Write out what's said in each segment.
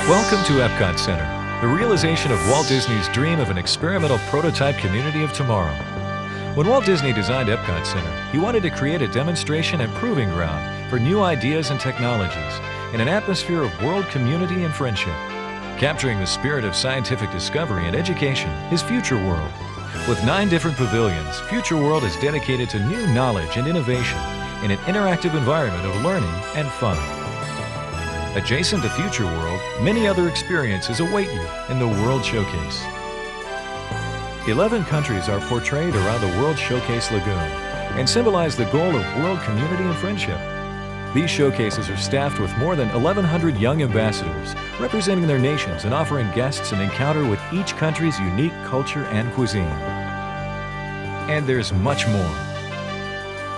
Welcome to EPCOT Center, the realization of Walt Disney's dream of an experimental prototype community of tomorrow. When Walt Disney designed EPCOT Center, he wanted to create a demonstration and proving ground for new ideas and technologies in an atmosphere of world community and friendship. Capturing the spirit of scientific discovery and education is Future World. With 9 different pavilions, Future World is dedicated to new knowledge and innovation in an interactive environment of learning and fun. Adjacent to Future World, many other experiences await you in the World Showcase. 11 countries are portrayed around the World Showcase Lagoon and symbolize the goal of world community and friendship. These showcases are staffed with more than 1,100 young ambassadors representing their nations and offering guests an encounter with each country's unique culture and cuisine. And there's much more.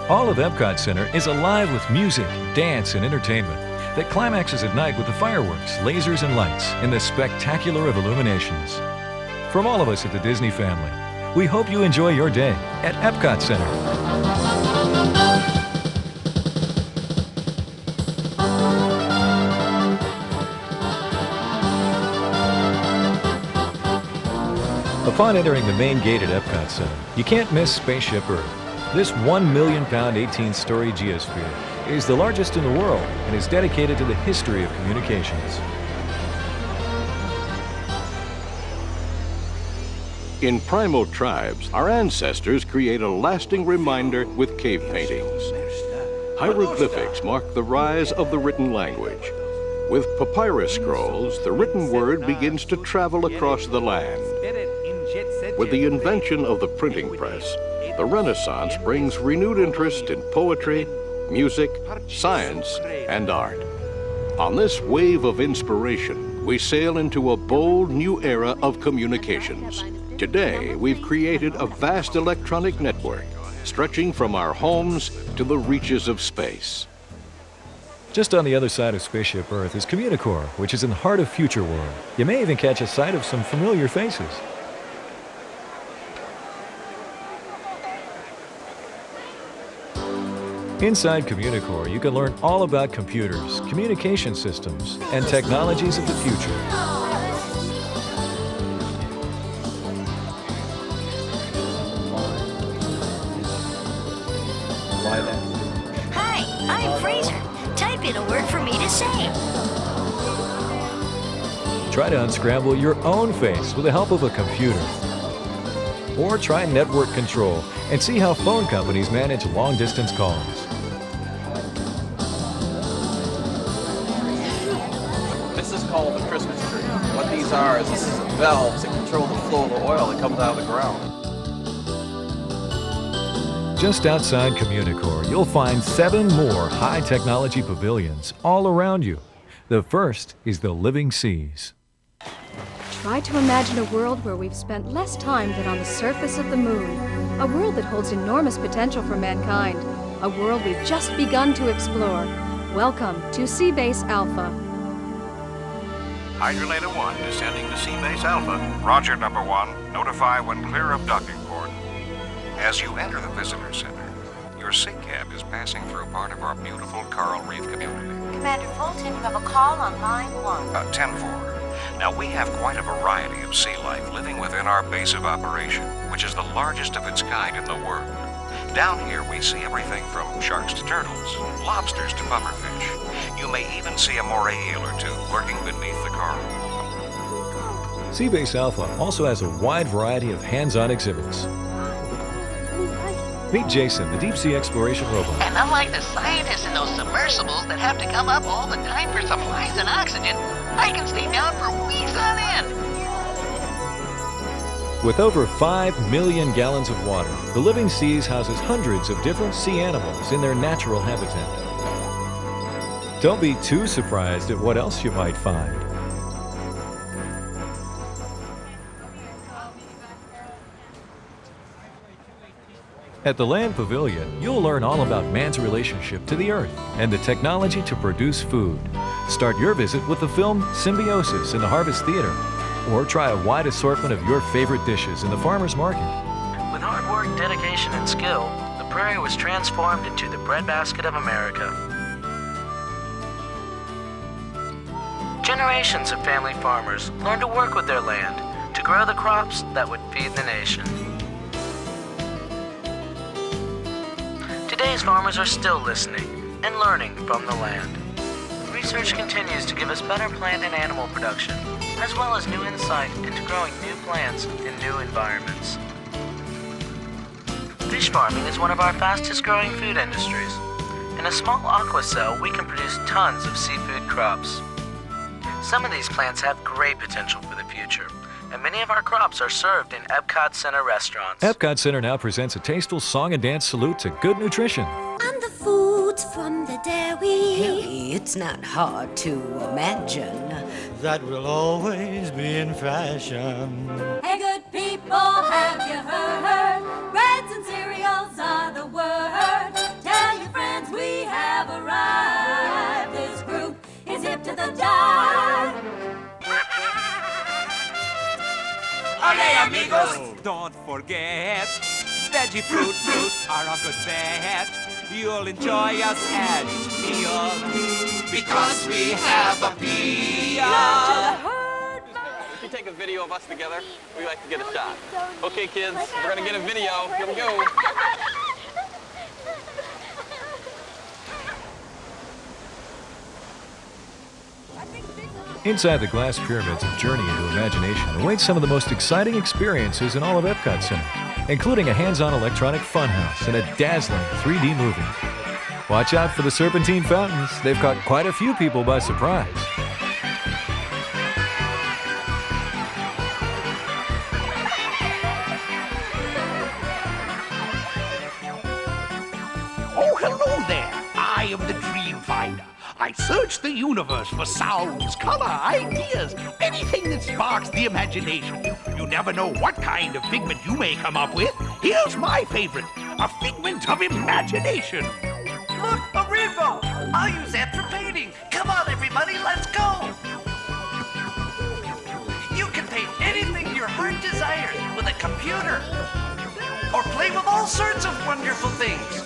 All of EPCOT Center is alive with music, dance, and entertainment that climaxes at night with the fireworks, lasers, and lights in the spectacular of Illuminations. From all of us at the Disney family, we hope you enjoy your day at EPCOT Center. Upon entering the main gate at EPCOT Center, you can't miss Spaceship Earth. This 1 million pound 18-story geosphere is the largest in the world and is dedicated to the history of communications. In primal tribes, our ancestors create a lasting reminder with cave paintings. Hieroglyphics mark the rise of the written language. With papyrus scrolls, the written word begins to travel across the land. With the invention of the printing press, the Renaissance brings renewed interest in poetry, music, science, and art. On this wave of inspiration, we sail into a bold new era of communications. Today, we've created a vast electronic network, stretching from our homes to the reaches of space. Just on the other side of Spaceship Earth is Communicore, which is in the heart of Future World. You may even catch a sight of some familiar faces. Inside Communicore, you can learn all about computers, communication systems, and technologies of the future. Hi, I'm Fraser. Type in a word for me to say. Try to unscramble your own face with the help of a computer. Or try network control and see how phone companies manage long-distance calls. This is called the Christmas tree. What these are is valves that control the flow of the oil that comes out of the ground. Just outside Communicore, you'll find 7 more high-technology pavilions all around you. The first is the Living Seas. Try to imagine a world where we've spent less time than on the surface of the moon. A world that holds enormous potential for mankind. A world we've just begun to explore. Welcome to Seabase Alpha. Hydrolator 1 descending to Seabase Alpha. Roger, number 1. Notify when clear of docking port. As you enter the visitor center, your sig cab is passing through part of our beautiful coral reef community. Commander Fulton, you have a call on line 1. 10-4. Now, we have quite a variety of sea life living within our base of operation, which is the largest of its kind in the world. Down here, we see everything from sharks to turtles, lobsters to pufferfish. You may even see a moray eel or two lurking beneath the coral. Seabase Alpha also has a wide variety of hands-on exhibits. Meet Jason, the deep-sea exploration robot. And unlike the scientists in those submersibles that have to come up all the time for supplies and oxygen, I can stay down for weeks on end. With over 5 million gallons of water, the Living Seas houses hundreds of different sea animals in their natural habitat. Don't be too surprised at what else you might find. At the Land Pavilion, you'll learn all about man's relationship to the Earth and the technology to produce food. Start your visit with the film Symbiosis in the Harvest Theater, or try a wide assortment of your favorite dishes in the Farmer's Market. With hard work, dedication, and skill, the prairie was transformed into the breadbasket of America. Generations of family farmers learned to work with their land to grow the crops that would feed the nation. Today's farmers are still listening and learning from the land. Research continues to give us better plant and animal production, as well as new insight into growing new plants in new environments. Fish farming is one of our fastest growing food industries. In a small aqua cell, we can produce tons of seafood crops. Some of these plants have great potential for the future, and many of our crops are served in EPCOT Center restaurants. EPCOT Center now presents a tasteful song and dance salute to good nutrition. And the foods from the dairy. It's not hard to imagine that will always be in fashion. Hey, good people, have you heard? Breads and cereals are the word. Tell your friends we have arrived. This group is hip to the dive. Ole, amigos! Don't forget, veggie fruit are a good bet. You'll enjoy us at each meal because we have a meal. If you take a video of us together, we like to get a shot. Okay, kids, we're gonna get a video. Here we go. Inside the glass pyramids of Journey into Imagination awaits some of the most exciting experiences in all of EPCOT Center, including a hands-on electronic funhouse and a dazzling 3D movie. Watch out for the serpentine fountains. They've caught quite a few people by surprise. Oh, hello there. I am the Dream Finder. I search the universe for sounds, color, ideas, anything that sparks the imagination. You never know what kind of figment you may come up with. Here's my favorite, a figment of imagination. Look, a rainbow! I'll use that for painting. Come on, everybody, let's go! You can paint anything your heart desires with a computer. Or play with all sorts of wonderful things.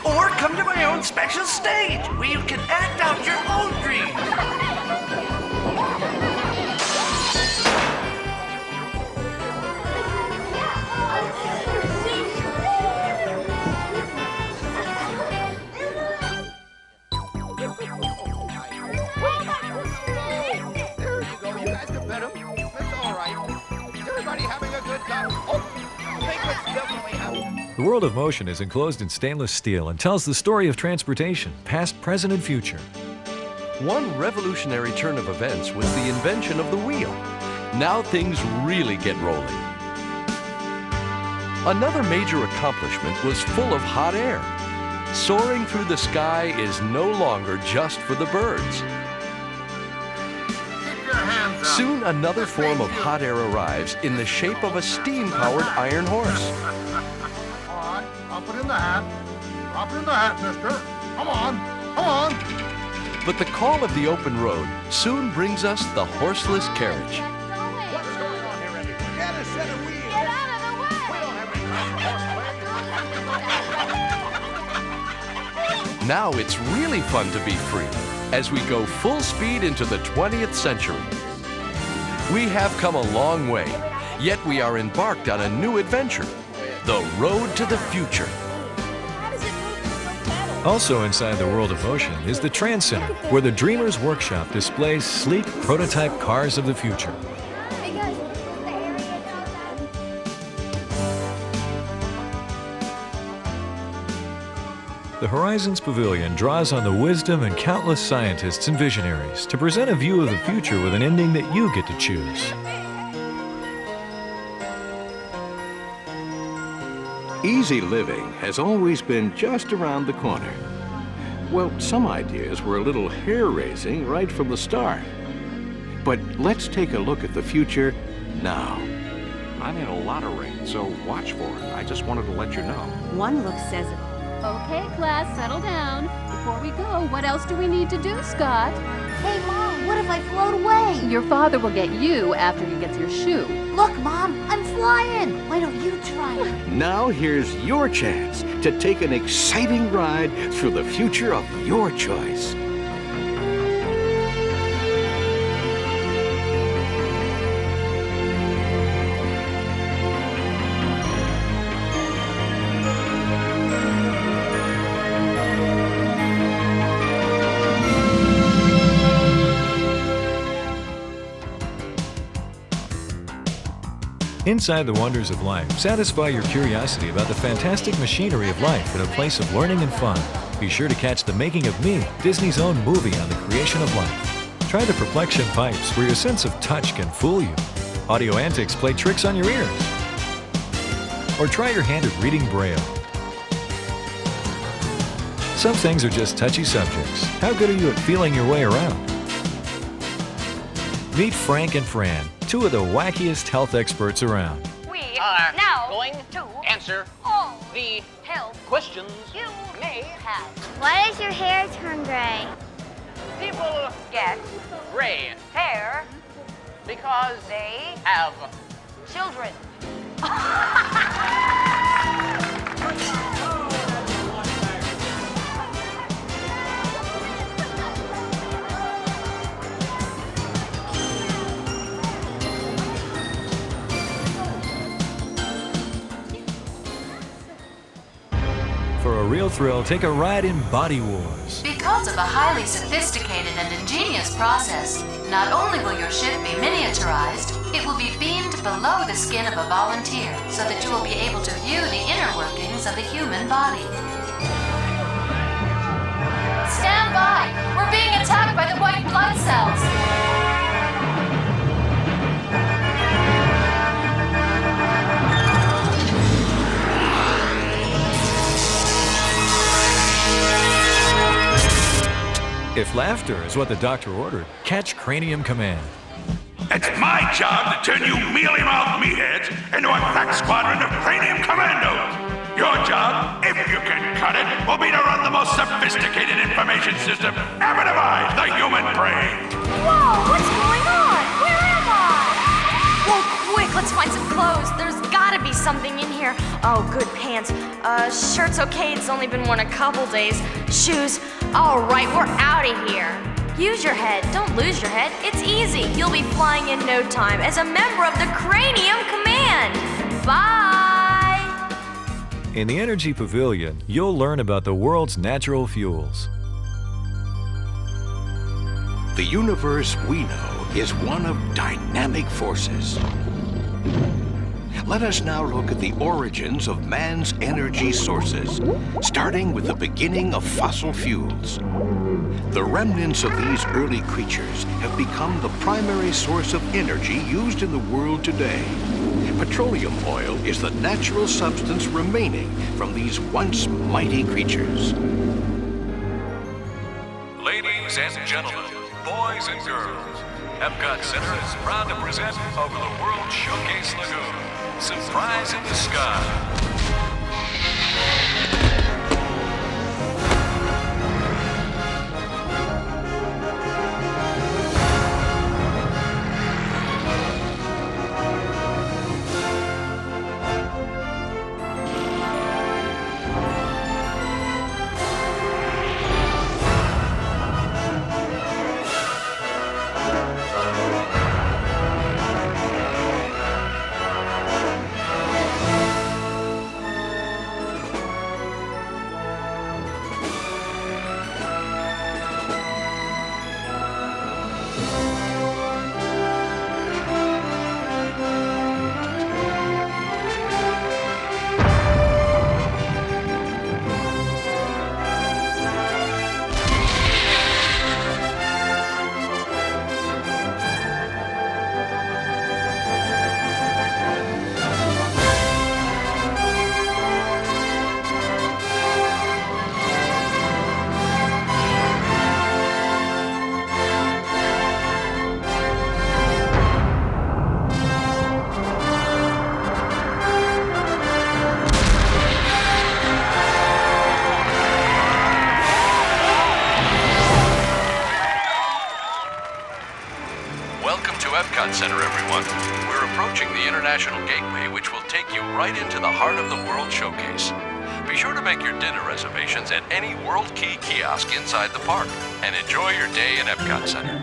Or come to my own special stage where you can act out your own dreams. There you go. You guys can bet him. It's all right. Is everybody having a good time? Oh, Penguin's definitely having. The world of motion is enclosed in stainless steel and tells the story of transportation, past, present, and future. One revolutionary turn of events was the invention of the wheel. Now things really get rolling. Another major accomplishment was full of hot air. Soaring through the sky is no longer just for the birds. Soon another form of hot air arrives in the shape of a steam-powered iron horse. Drop it in the hat. Drop it in the hat, mister. Come on. Come on. But the call of the open road soon brings us the horseless carriage. What's going on here, Eddie? Get a set of wheels. Get out of the way. We don't have any horse. Now it's really fun to be free as we go full speed into the 20th century. We have come a long way, yet we are embarked on a new adventure. The road to the future. Also inside the world of motion is the Trans Center, where the Dreamers Workshop displays sleek prototype cars of the future. The Horizons Pavilion draws on the wisdom and countless scientists and visionaries to present a view of the future with an ending that you get to choose. Easy living has always been just around the corner. Well, some ideas were a little hair-raising right from the start. But let's take a look at the future now. I'm in a lot of rain, so watch for it. I just wanted to let you know. One look says it. Okay, class, settle down. Before we go, what else do we need to do, Scott? Hey, Mom, what if I float away? Your father will get you after he gets your shoe. Look, Mom, I'm flying. Why don't you try it? Now here's your chance to take an exciting ride through the future of your choice. Inside the wonders of life, satisfy your curiosity about the fantastic machinery of life in a place of learning and fun. Be sure to catch The Making of Me, Disney's own movie on the creation of life. Try the Perplexion pipes, where your sense of touch can fool you. Audio Antics play tricks on your ears. Or try your hand at reading Braille. Some things are just touchy subjects. How good are you at feeling your way around? Meet Frank and Fran, two of the wackiest health experts around. We are now going to answer all the health questions you may have. Why does your hair turn gray? People get gray Hair because they have children. For a real thrill, take a ride in Body Wars. Because of a highly sophisticated and ingenious process, not only will your ship be miniaturized, it will be beamed below the skin of a volunteer so that you will be able to view the inner workings of the human body. Stand by! We're being attacked by the white blood cells! If laughter is what the doctor ordered, catch Cranium Command. It's my job to turn you mealy-mouthed meatheads into a crack squadron of cranium commandos. Your job, if you can cut it, will be to run the most sophisticated information system ever devised, the human brain. Whoa, what's going on? Where am I? Whoa, quick, let's find some clothes. There's gotta be something in here. Oh, good pants. Shirt's okay, it's only been worn a couple days. Shoes. All right, we're out of here. Use your head, don't lose your head. It's easy. You'll be flying in no time as a member of the Cranium Command. Bye! In the Energy Pavilion, you'll learn about the world's natural fuels. The universe we know is one of dynamic forces. Let us now look at the origins of man's energy sources, starting with the beginning of fossil fuels. The remnants of these early creatures have become the primary source of energy used in the world today. Petroleum oil is the natural substance remaining from these once mighty creatures. Ladies and gentlemen, boys and girls, EPCOT Center is proud to present Over the World Showcase Lagoon. Surprise in the sky. EPCOT Center, everyone. We're approaching the International Gateway, which will take you right into the heart of the World Showcase. Be sure to make your dinner reservations at any World Key kiosk inside the park, and enjoy your day in EPCOT Center.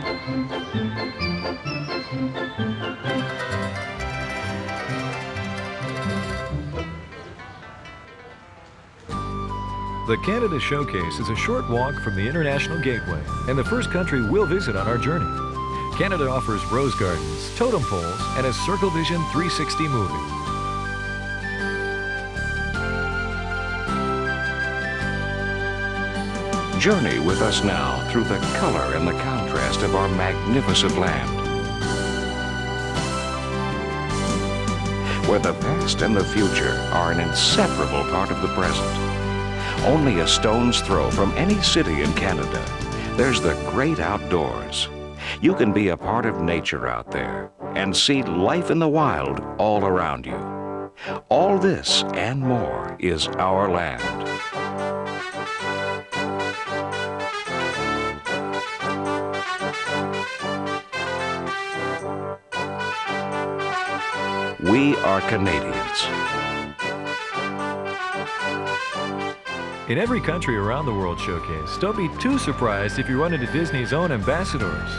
The Canada Showcase is a short walk from the International Gateway and the first country we'll visit on our journey. Canada offers rose gardens, totem poles, and a Circle Vision 360 movie. Journey with us now through the color and the contrast of our magnificent land, where the past and the future are an inseparable part of the present. Only a stone's throw from any city in Canada, there's the great outdoors. You can be a part of nature out there and see life in the wild all around you. All this and more is our land. We are Canadians. In every country around the World Showcase, don't be too surprised if you run into Disney's own ambassadors.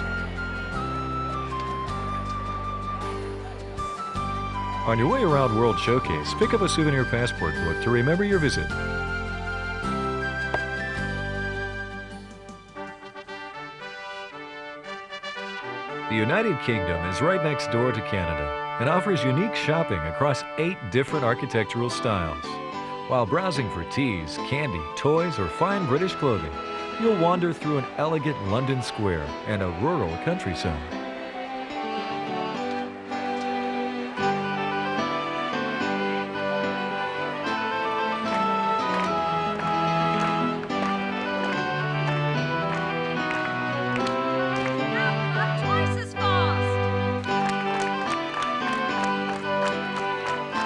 On your way around World Showcase, pick up a souvenir passport book to remember your visit. The United Kingdom is right next door to Canada and offers unique shopping across 8 different architectural styles. While browsing for teas, candy, toys, or fine British clothing, you'll wander through an elegant London square and a rural countryside.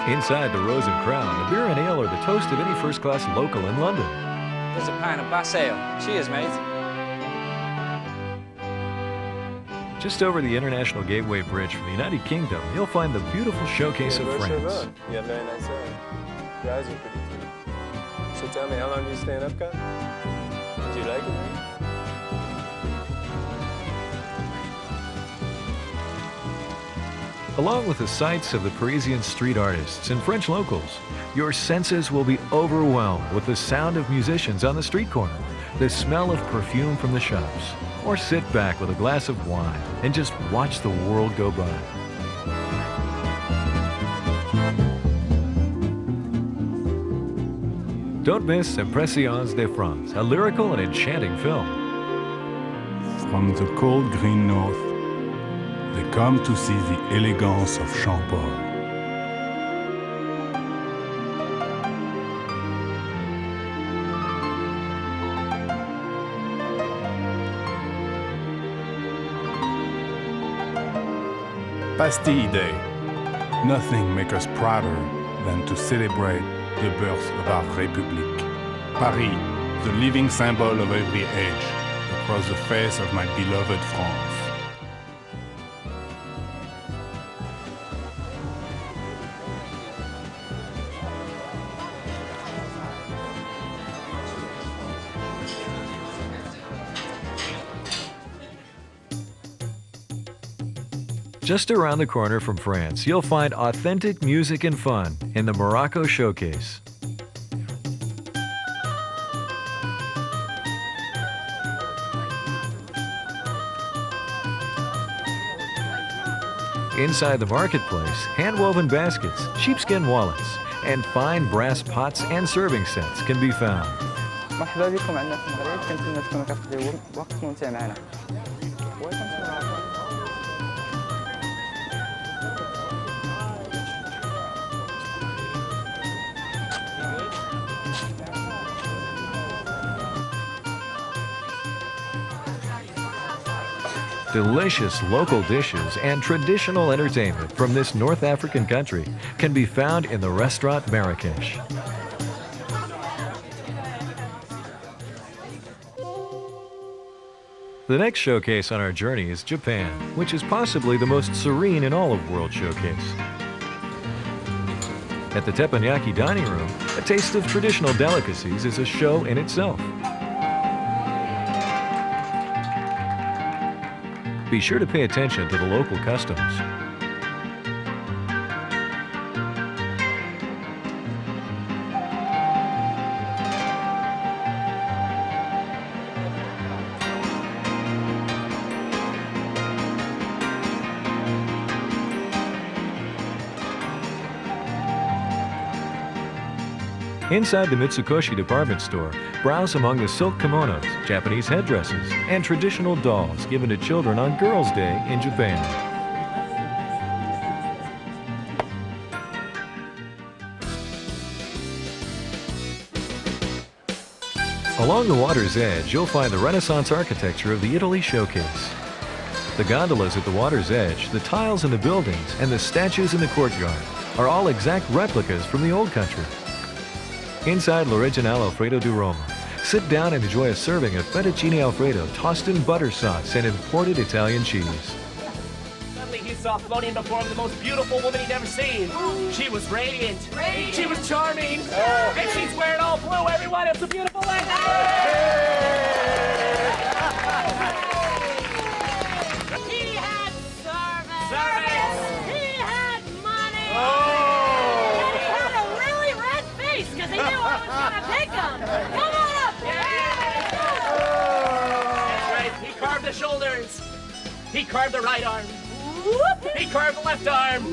Inside the Rose and Crown, the beer and ale are the toast of any first-class local in London. There's a pint of Bass Ale. Cheers, mate. Just over the International Gateway Bridge from the United Kingdom, you'll find the beautiful showcase of France. You have very nice hair. Your eyes are pretty too. So tell me, how long do you stay in Epcot? Do you like it, man? Along with the sights of the Parisian street artists and French locals, your senses will be overwhelmed with the sound of musicians on the street corner, the smell of perfume from the shops, or sit back with a glass of wine and just watch the world go by. Don't miss Impressions de France, a lyrical and enchanting film. From the cold green north, they come to see the elegance of Champol. Bastille Day. Nothing makes us prouder than to celebrate the birth of our République. Paris, the living symbol of every age, across the face of my beloved France. Just around the corner from France, you'll find authentic music and fun in the Morocco Showcase. Inside the marketplace, hand-woven baskets, sheepskin wallets, and fine brass pots and serving sets can be found. مرحبا بكم عندنا في المغرب، كنتمنى تكونوا كتقضيو وقت ممتع معنا. Delicious local dishes and traditional entertainment from this North African country can be found in the restaurant Marrakesh. The next showcase on our journey is Japan, which is possibly the most serene in all of World Showcase. At the teppanyaki dining room, a taste of traditional delicacies is a show in itself. Be sure to pay attention to the local customs. Inside the Mitsukoshi department store, browse among the silk kimonos, Japanese headdresses, and traditional dolls given to children on Girls' Day in Japan. Along the water's edge, you'll find the Renaissance architecture of the Italy showcase. The gondolas at the water's edge, the tiles in the buildings, and the statues in the courtyard are all exact replicas from the old country. Inside L'Originale Alfredo di Roma, sit down and enjoy a serving of fettuccine Alfredo tossed in butter sauce and imported Italian cheese. Suddenly he saw floating before him the most beautiful woman he'd ever seen. She was radiant. She was charming. And she's wearing all blue, everyone. It's a beautiful night. He had service. He had money. And he had a really red face because he knew I was going to pick him. Come on up. That's right. He carved the shoulders. He carved the right arm. He carved the left arm.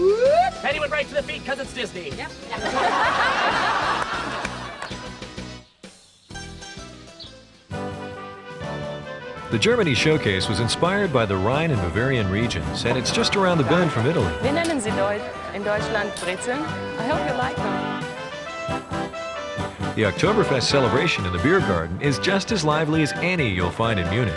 And he went right to the feet because it's Disney. Yep. The Germany showcase was inspired by the Rhine and Bavarian regions, and it's just around the bend from Italy. Wir nennen sie in Deutschland Brezeln. I hope you like them. The Oktoberfest celebration in the beer garden is just as lively as any you'll find in Munich.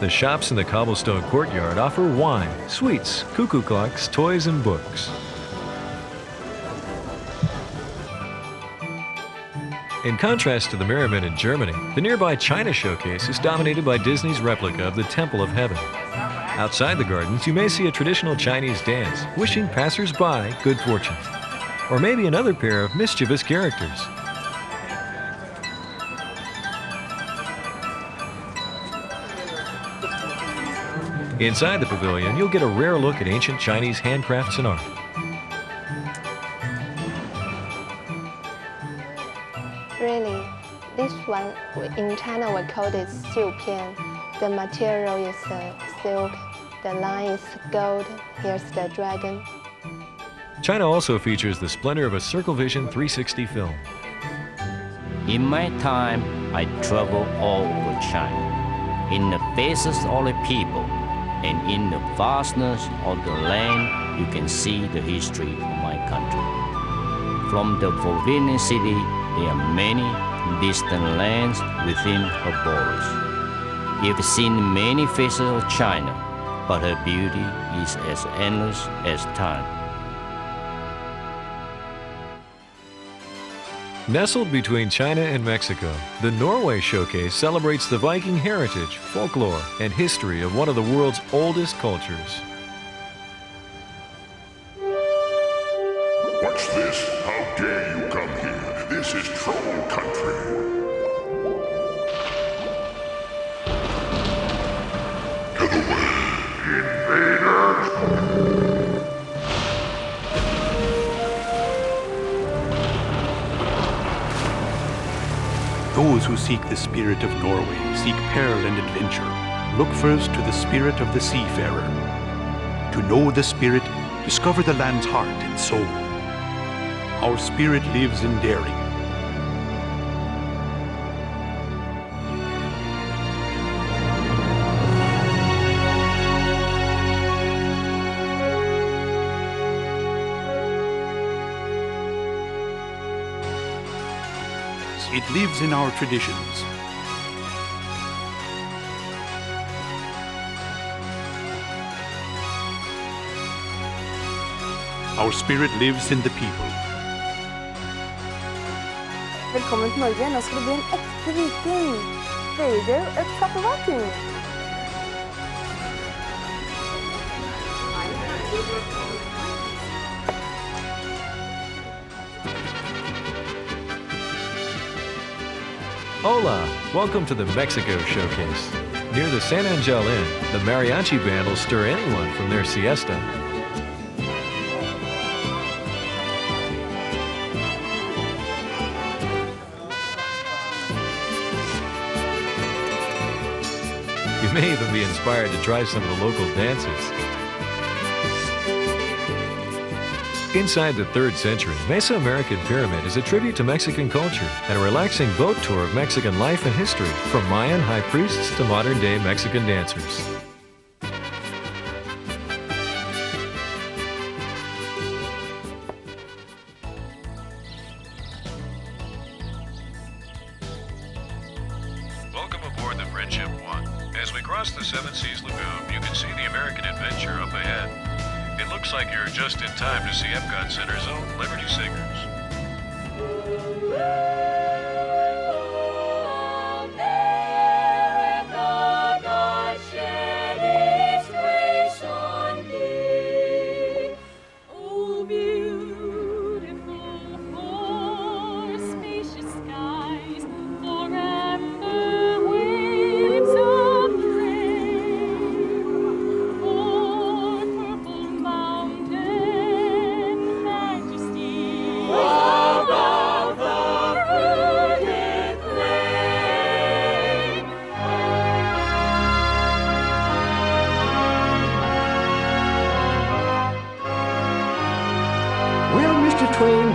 The shops in the cobblestone courtyard offer wine, sweets, cuckoo clocks, toys, and books. In contrast to the Merriman in Germany, the nearby China showcase is dominated by Disney's replica of the Temple of Heaven. Outside the gardens, you may see a traditional Chinese dance, wishing passers-by good fortune. Or maybe another pair of mischievous characters. Inside the pavilion, you'll get a rare look at ancient Chinese handcrafts and art. Really, this one in China we call it 绣片. The material is silk, the line is gold, here's the dragon. China also features the splendor of a Circle Vision 360 film. In my time, I traveled all over China, in the faces of the people, and in the vastness of the land, you can see the history of my country. From the forbidden city, there are many distant lands within her borders. You've seen many faces of China, but her beauty is as endless as time. Nestled between China and Mexico, the Norway Showcase celebrates the Viking heritage, folklore, and history of one of the world's oldest cultures. What's this? How dare you come here? This is troll country. Get away, invaders! Those who seek the spirit of Norway seek peril and adventure. Look first to the spirit of the seafarer. To know the spirit, discover the land's heart and soul. Our spirit lives in daring. It lives in our traditions. Our spirit lives in the people. Velkommen til Norge. Nå skal du bli en ekte viking. There you go, a proper Viking. Hola! Welcome to the Mexico Showcase. Near the San Angel Inn, the mariachi band will stir anyone from their siesta. You may even be inspired to try some of the local dances. Inside the 3rd century, Mesoamerican Pyramid is a tribute to Mexican culture and a relaxing boat tour of Mexican life and history, from Mayan high priests to modern-day Mexican dancers. Welcome aboard the Friendship One. As we cross the Seven Seas Lagoon, you can see the American Adventure up ahead. It looks like you're just in time to see EPCOT Center's own Liberty Singers.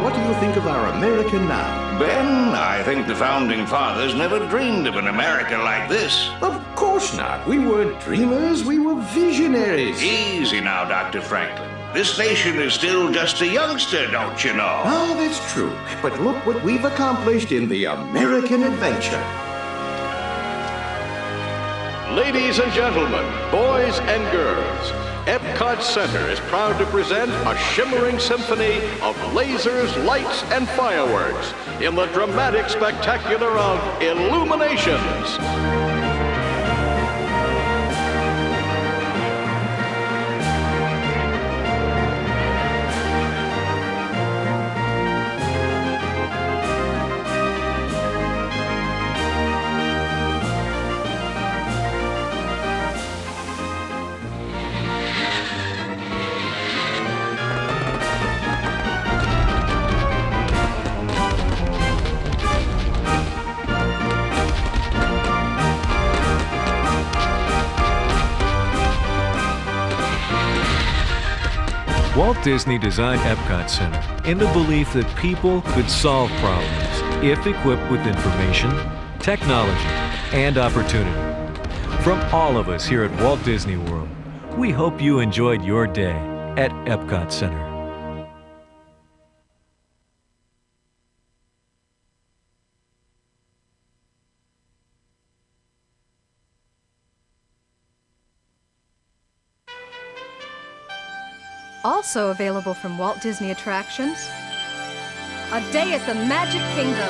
What do you think of our America now? Ben, I think the Founding Fathers never dreamed of an America like this. Of course not. We weren't dreamers, we were visionaries. Easy now, Dr. Franklin. This nation is still just a youngster, don't you know? Oh, that's true. But look what we've accomplished in the American adventure. Ladies and gentlemen, boys and girls, EPCOT Center is proud to present a shimmering symphony of lasers, lights, and fireworks in the dramatic spectacular of Illuminations. Walt Disney designed EPCOT Center in the belief that people could solve problems if equipped with information, technology, and opportunity. From all of us here at Walt Disney World, we hope you enjoyed your day at EPCOT Center. Also available from Walt Disney Attractions, A Day at the Magic Kingdom.